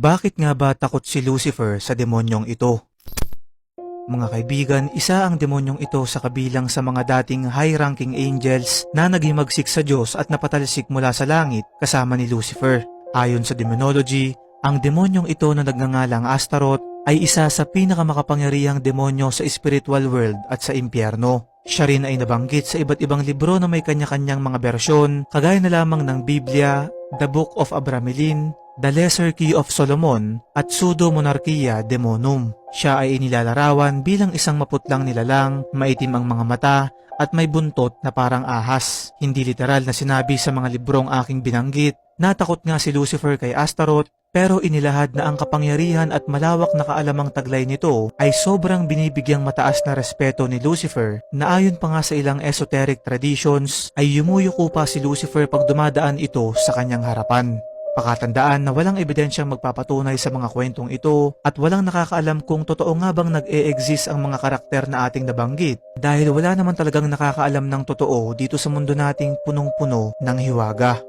Bakit nga ba takot si Lucifer sa demonyong ito? Mga kaibigan, isa ang demonyong ito sa kabilang sa mga dating high-ranking angels na naghimagsik sa Diyos at napatalsik mula sa langit kasama ni Lucifer. Ayon sa demonology, ang demonyong ito na nagngangalang Astaroth ay isa sa pinakamakapangyarihang demonyo sa spiritual world at sa impyerno. Siya rin ay nabanggit sa iba't ibang libro na may kanya-kanyang mga bersyon, kagaya na lamang ng Biblia, The Book of Abramelin, The Lesser Key of Solomon at Pseudo-Monarchia Demonum. Siya ay inilalarawan bilang isang maputlang nilalang, maitim ang mga mata at may buntot na parang ahas. Hindi literal na sinabi sa mga librong aking binanggit. Natakot nga si Lucifer kay Astaroth, pero inilahad na ang kapangyarihan at malawak na kaalamang taglay nito ay sobrang binibigyang mataas na respeto ni Lucifer, na ayon pa nga sa ilang esoteric traditions ay yumuyuko pa si Lucifer pag dumadaan ito sa kanyang harapan. Pakatandaan na walang ebidensyang magpapatunay sa mga kwentong ito at walang nakakaalam kung totoo nga bang nag-e-exist ang mga karakter na ating nabanggit, dahil wala naman talagang nakakaalam ng totoo dito sa mundo nating punong-puno ng hiwaga.